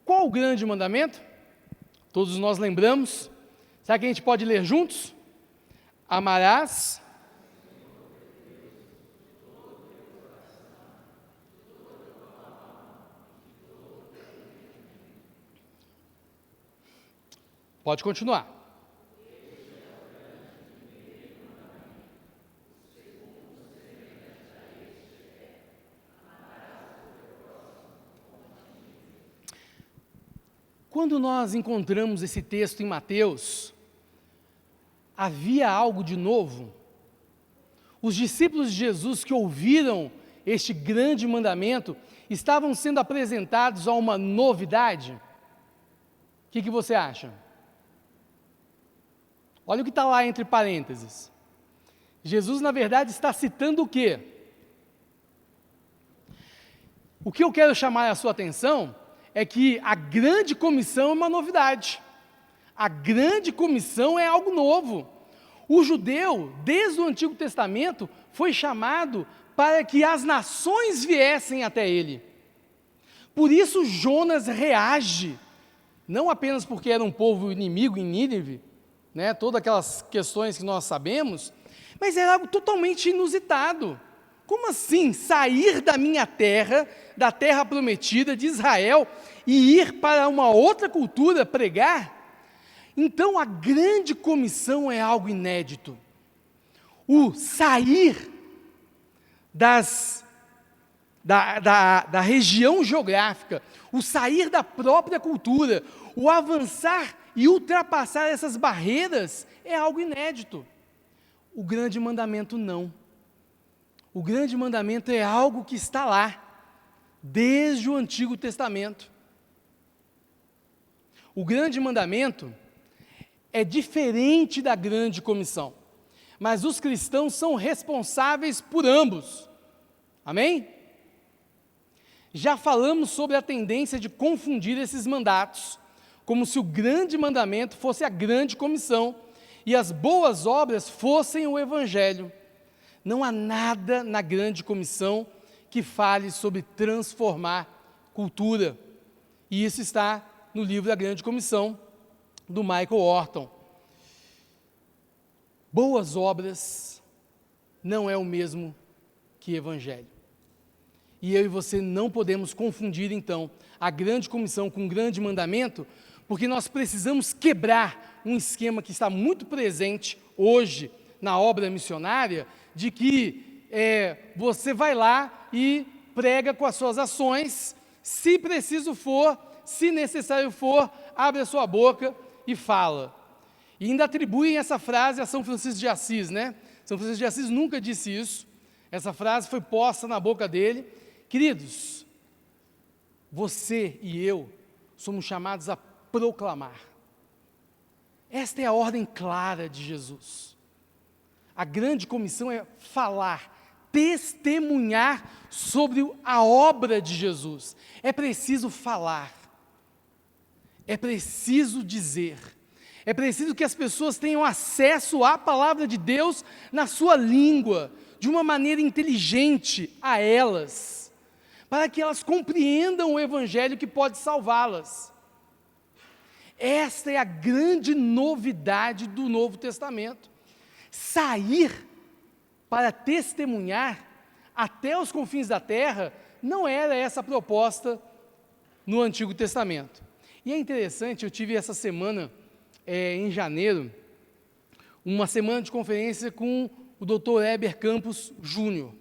Qual o grande mandamento? Todos nós lembramos. Será que a gente pode ler juntos? Amarás Pode continuar. Quando nós encontramos esse texto em Mateus, havia algo de novo. Os discípulos de Jesus que ouviram este grande mandamento estavam sendo apresentados a uma novidade. O que você acha? Olha o que está lá entre parênteses. Jesus, na verdade, está citando o quê? O que eu quero chamar a sua atenção é que a grande comissão é uma novidade. A grande comissão é algo novo. O judeu, desde o Antigo Testamento, foi chamado para que as nações viessem até ele. Por isso Jonas reage, não apenas porque era um povo inimigo em Nínive, todas aquelas questões que nós sabemos, mas era algo totalmente inusitado. Como assim sair da minha terra, da terra prometida de Israel, e ir para uma outra cultura pregar? Então a grande comissão é algo inédito. O sair da região geográfica, o sair da própria cultura, o avançar e ultrapassar essas barreiras é algo inédito. O grande mandamento não. O grande mandamento é algo que está lá, desde o Antigo Testamento. O grande mandamento é diferente da grande comissão, mas os cristãos são responsáveis por ambos. Amém? Já falamos sobre a tendência de confundir esses mandatos, como se o grande mandamento fosse a grande comissão e as boas obras fossem o evangelho. Não há nada na grande comissão que fale sobre transformar cultura. E isso está no livro da Grande Comissão, do Michael Horton. Boas obras não é o mesmo que evangelho. E eu e você não podemos confundir, então, a grande comissão com o grande mandamento, porque nós precisamos quebrar um esquema que está muito presente hoje na obra missionária, de que você vai lá e prega com as suas ações, se preciso for, se necessário for, abre a sua boca e fala. E ainda atribuem essa frase a São Francisco de Assis, né? São Francisco de Assis nunca disse isso, essa frase foi posta na boca dele. Queridos, você e eu somos chamados a proclamar. Esta é a ordem clara de Jesus. A grande comissão é falar, testemunhar sobre a obra de Jesus. É preciso falar, é preciso dizer, é preciso que as pessoas tenham acesso à palavra de Deus na sua língua, de uma maneira inteligente a elas, para que elas compreendam o evangelho que pode salvá-las. Esta é a grande novidade do Novo Testamento. Sair para testemunhar até os confins da terra não era essa a proposta no Antigo Testamento. E é interessante, eu tive essa semana, em janeiro, uma semana de conferência com o Dr. Heber Campos Júnior.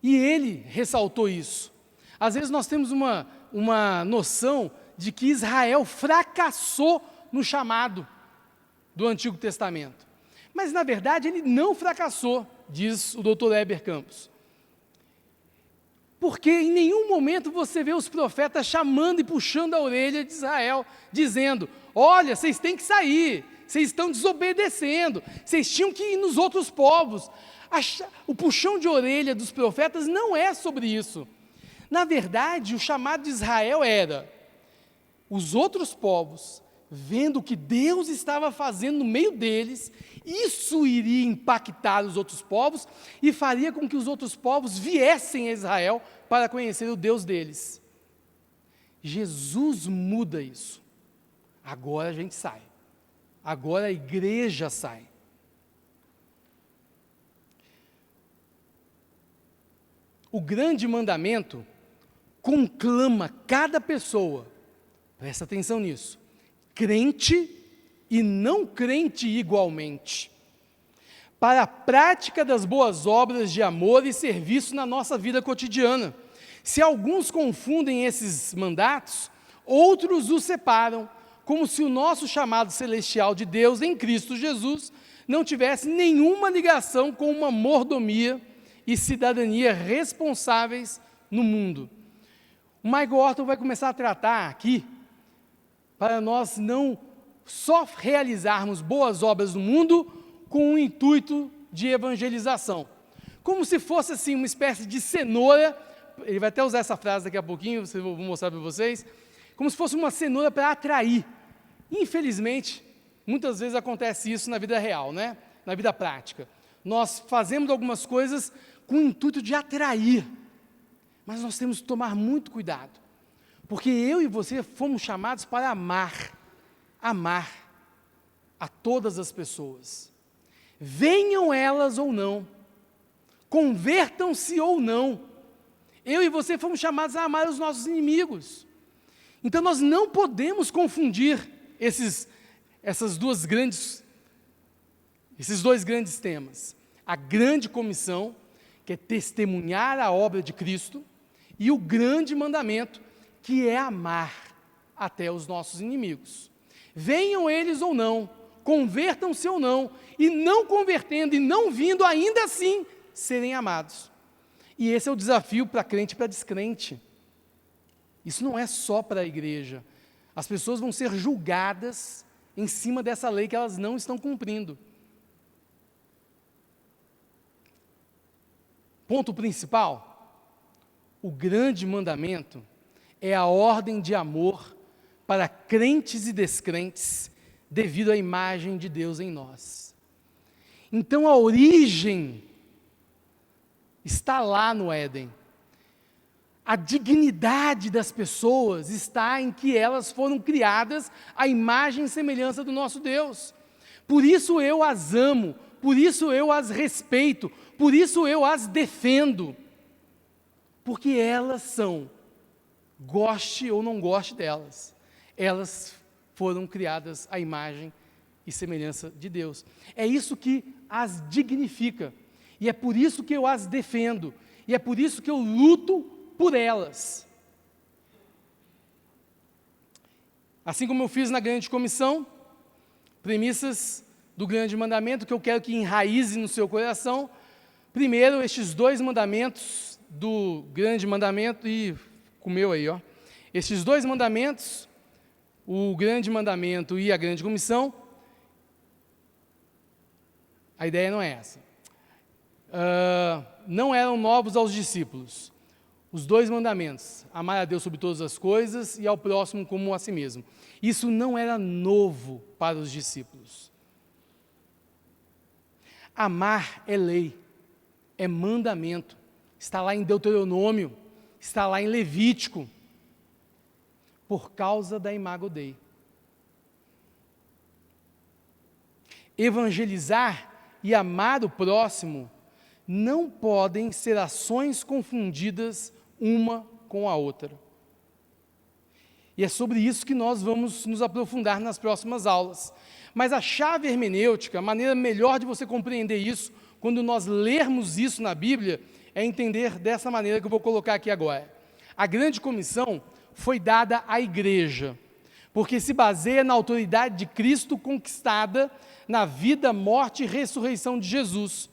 E ele ressaltou isso. Às vezes nós temos uma noção de que Israel fracassou no chamado do Antigo Testamento. Mas, na verdade, ele não fracassou, diz o Dr. Heber Campos. Porque em nenhum momento você vê os profetas chamando e puxando a orelha de Israel, dizendo: olha, vocês têm que sair, vocês estão desobedecendo, vocês tinham que ir nos outros povos. O puxão de orelha dos profetas não é sobre isso. Na verdade, o chamado de Israel era: os outros povos, vendo o que Deus estava fazendo no meio deles, isso iria impactar os outros povos e faria com que os outros povos viessem a Israel para conhecer o Deus deles. Jesus muda isso. Agora a gente sai. Agora a igreja sai. O grande mandamento conclama cada pessoa, presta atenção nisso, crente e não crente igualmente, para a prática das boas obras de amor e serviço na nossa vida cotidiana. Se alguns confundem esses mandatos, outros os separam, como se o nosso chamado celestial de Deus em Cristo Jesus não tivesse nenhuma ligação com uma mordomia e cidadania responsáveis no mundo. O Michael Horton vai começar a tratar aqui, para nós não só realizarmos boas obras no mundo com o intuito de evangelização. Como se fosse assim uma espécie de cenoura, ele vai até usar essa frase daqui a pouquinho, vou mostrar para vocês, como se fosse uma cenoura para atrair. Infelizmente, muitas vezes acontece isso na vida real, né? Na vida prática. Nós fazemos algumas coisas com o intuito de atrair, mas nós temos que tomar muito cuidado, porque eu e você fomos chamados para amar a todas as pessoas, venham elas ou não, convertam-se ou não. Eu e você fomos chamados a amar os nossos inimigos. Então nós não podemos confundir esses dois grandes temas. A grande comissão, que é testemunhar a obra de Cristo, e o grande mandamento, que é amar até os nossos inimigos. Venham eles ou não, convertam-se ou não, e não convertendo e não vindo, ainda assim, serem amados. E esse é o desafio para crente e para descrente. Isso não é só para a igreja. As pessoas vão ser julgadas em cima dessa lei que elas não estão cumprindo. Ponto principal: o grande mandamento é a ordem de amor para crentes e descrentes, devido à imagem de Deus em nós. Então a origem está lá no Éden. A dignidade das pessoas está em que elas foram criadas à imagem e semelhança do nosso Deus. Por isso eu as amo, por isso eu as respeito, por isso eu as defendo. Porque elas são, goste ou não goste delas, elas foram criadas à imagem e semelhança de Deus. É isso que as dignifica. E é por isso que eu as defendo. E é por isso que eu luto por elas. Assim como eu fiz na grande comissão, premissas do grande mandamento que eu quero que enraize no seu coração. Primeiro, estes 2 mandamentos do grande mandamento, e comeu aí, ó. Estes 2 mandamentos, o grande mandamento e a grande comissão, a ideia não é essa. Não eram novos aos discípulos. Os 2 mandamentos, amar a Deus sobre todas as coisas e ao próximo como a si mesmo. Isso não era novo para os discípulos. Amar é lei, é mandamento. Está lá em Deuteronômio, está lá em Levítico, por causa da imago Dei. Evangelizar e amar o próximo não podem ser ações confundidas uma com a outra. E é sobre isso que nós vamos nos aprofundar nas próximas aulas. Mas a chave hermenêutica, a maneira melhor de você compreender isso, quando nós lermos isso na Bíblia, é entender dessa maneira que eu vou colocar aqui agora. A grande comissão foi dada à igreja, porque se baseia na autoridade de Cristo conquistada na vida, morte e ressurreição de Jesus.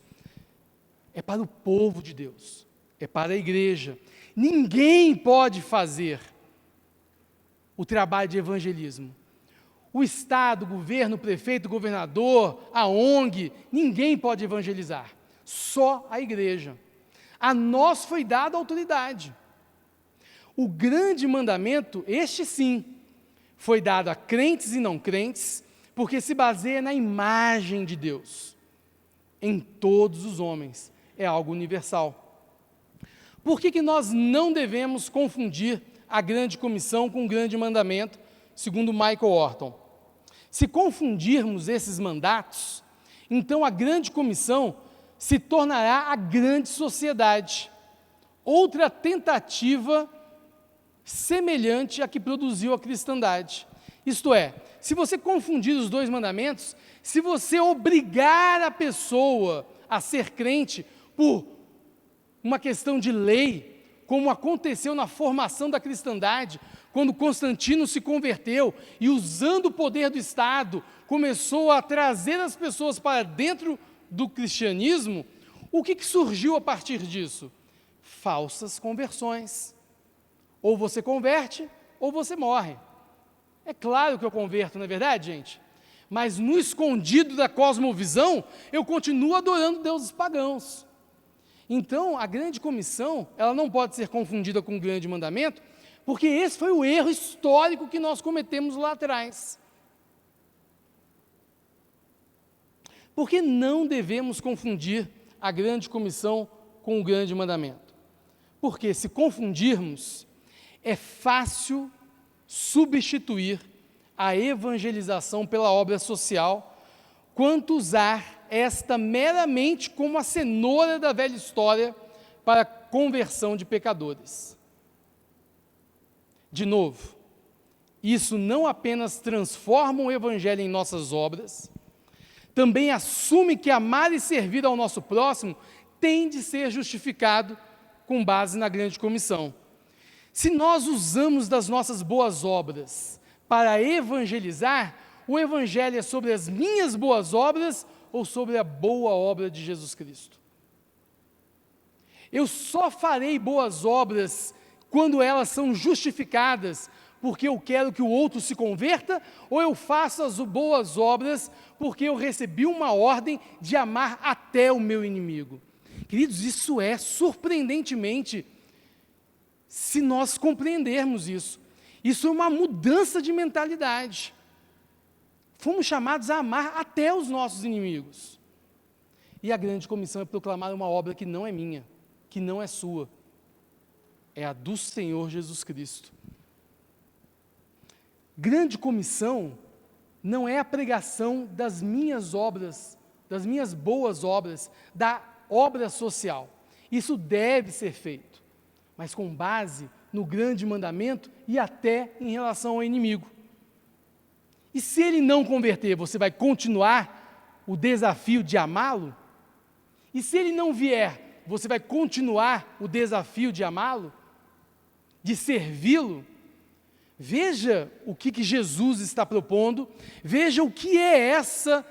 É para o povo de Deus, é para a igreja. Ninguém pode fazer o trabalho de evangelismo. O Estado, o governo, o prefeito, o governador, a ONG, ninguém pode evangelizar, só a igreja. A nós foi dada a autoridade. O grande mandamento, este sim, foi dado a crentes e não crentes, porque se baseia na imagem de Deus, em todos os homens, é algo universal. Por que nós não devemos confundir a grande comissão com o grande mandamento, segundo Michael Orton? Se confundirmos esses mandatos, então a grande comissão se tornará a grande sociedade, outra tentativa semelhante à que produziu a cristandade. Isto é, se você confundir os 2 mandamentos, se você obrigar a pessoa a ser crente por uma questão de lei, como aconteceu na formação da cristandade, quando Constantino se converteu e, usando o poder do Estado, começou a trazer as pessoas para dentro do cristianismo, o que surgiu a partir disso? Falsas conversões. Ou você converte, ou você morre. É claro que eu converto, não é verdade, gente? Mas no escondido da cosmovisão, eu continuo adorando deuses pagãos. Então, a grande comissão, ela não pode ser confundida com o grande mandamento, porque esse foi o erro histórico que nós cometemos lá atrás. Por que não devemos confundir a grande comissão com o grande mandamento? Porque se confundirmos, é fácil substituir a evangelização pela obra social, quanto usar esta meramente como a cenoura da velha história para a conversão de pecadores. De novo, isso não apenas transforma o evangelho em nossas obras, também assume que amar e servir ao nosso próximo tem de ser justificado com base na grande comissão. Se nós usamos das nossas boas obras para evangelizar, o evangelho é sobre as minhas boas obras ou sobre a boa obra de Jesus Cristo? Eu só farei boas obras quando elas são justificadas porque eu quero que o outro se converta, ou eu faço as boas obras porque eu recebi uma ordem de amar até o meu inimigo? Queridos, isso é surpreendentemente, se nós compreendermos isso. Isso é uma mudança de mentalidade. Fomos chamados a amar até os nossos inimigos. E a grande comissão é proclamar uma obra que não é minha, que não é sua, é a do Senhor Jesus Cristo. Grande comissão não é a pregação das minhas obras, das minhas boas obras, da obra social. Isso deve ser feito, mas com base no grande mandamento e até em relação ao inimigo. E se ele não converter, você vai continuar o desafio de amá-lo? E se ele não vier, você vai continuar o desafio de amá-lo? De servi-lo? Veja o que Jesus está propondo, veja o que é essa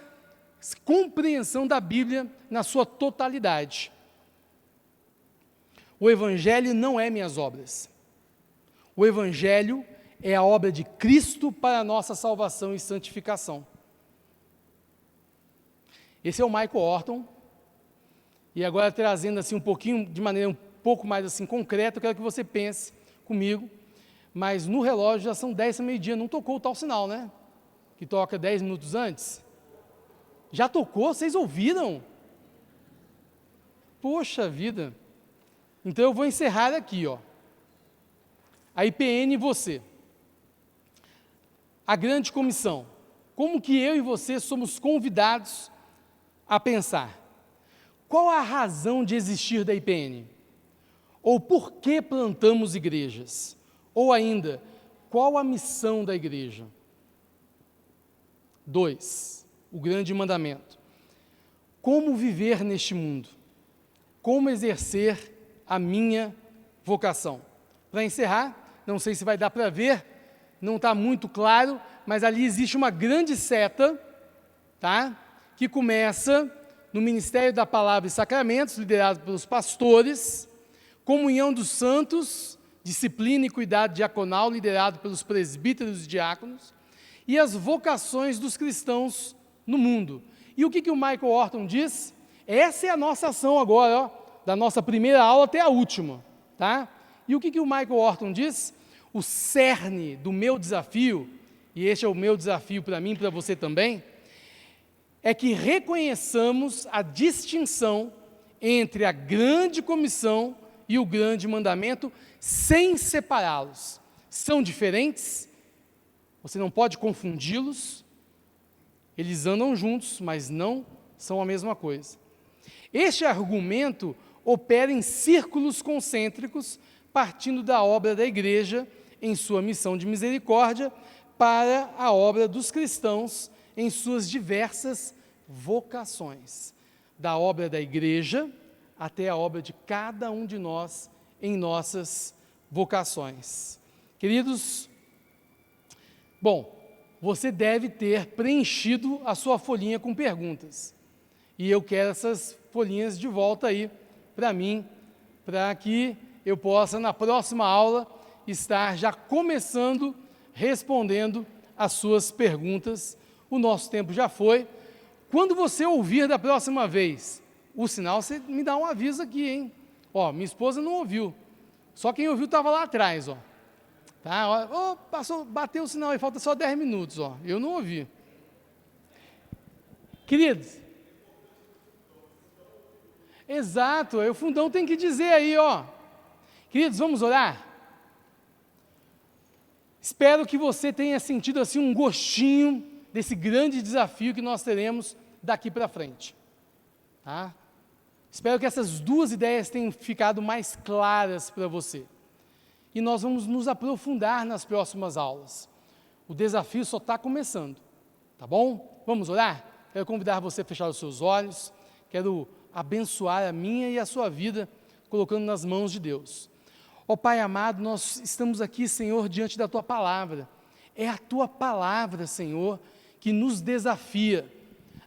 compreensão da Bíblia na sua totalidade. O Evangelho não é minhas obras. O Evangelho é a obra de Cristo para a nossa salvação e santificação. Esse é o Michael Horton, e agora trazendo assim um pouquinho, de maneira um pouco mais assim concreta, eu quero que você pense comigo, mas no relógio já são 10 para meio-dia, não tocou o tal sinal, né? Que toca 10 minutos antes. Já tocou? Vocês ouviram? Poxa vida! Então eu vou encerrar aqui, ó. A IPN e você. A grande comissão. Como que eu e você somos convidados a pensar? Qual a razão de existir da IPN? Ou por que plantamos igrejas? Ou ainda, qual a missão da igreja? 2. O grande mandamento. Como viver neste mundo? Como exercer a minha vocação? Para encerrar, não sei se vai dar para ver, não está muito claro, mas ali existe uma grande seta, tá? Que começa no Ministério da Palavra e Sacramentos, liderado pelos pastores, Comunhão dos Santos, disciplina e cuidado diaconal, liderado pelos presbíteros e diáconos, e as vocações dos cristãos no mundo. E o que o Michael Horton diz? Essa é a nossa ação agora, ó, da nossa primeira aula até a última, tá? E o que o Michael Horton diz? O cerne do meu desafio, e este é o meu desafio para mim e para você também, é que reconheçamos a distinção entre a grande comissão e o grande mandamento, sem separá-los. São diferentes, você não pode confundi-los, eles andam juntos, mas não são a mesma coisa. Este argumento opera em círculos concêntricos, partindo da obra da igreja em sua missão de misericórdia, para a obra dos cristãos em suas diversas vocações. Da obra da igreja até a obra de cada um de nós em nossas vocações. Queridos, bom, você deve ter preenchido a sua folhinha com perguntas. E eu quero essas folhinhas de volta aí para mim, para que eu possa, na próxima aula, estar já começando respondendo as suas perguntas. O nosso tempo já foi. Quando você ouvir da próxima vez o sinal, você me dá um aviso aqui, hein? Ó, minha esposa não ouviu. Só quem ouviu estava lá atrás, ó. Tá? Ó, passou, bateu o sinal aí, falta só 10 minutos, ó. Eu não ouvi. Queridos, exato, o fundão tem que dizer aí, ó. Queridos, vamos orar? Espero que você tenha sentido assim um gostinho desse grande desafio que nós teremos daqui para frente. Tá? Espero que essas duas ideias tenham ficado mais claras para você. E nós vamos nos aprofundar nas próximas aulas. O desafio só está começando, tá bom? Vamos orar? Quero convidar você a fechar os seus olhos, quero abençoar a minha e a sua vida, colocando nas mãos de Deus. Ó Pai amado, nós estamos aqui, Senhor, diante da Tua Palavra. É a Tua Palavra, Senhor, que nos desafia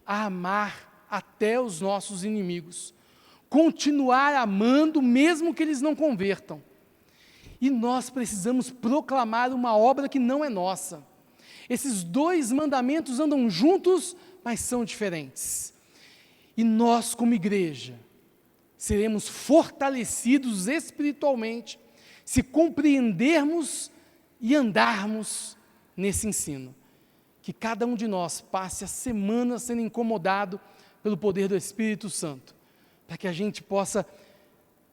a amar até os nossos inimigos. Continuar amando, mesmo que eles não convertam. E nós precisamos proclamar uma obra que não é nossa. Esses dois mandamentos andam juntos, mas são diferentes. E nós, como igreja, seremos fortalecidos espiritualmente se compreendermos e andarmos nesse ensino. Que cada um de nós passe a semana sendo incomodado pelo poder do Espírito Santo, para que a gente possa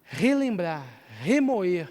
relembrar, remoer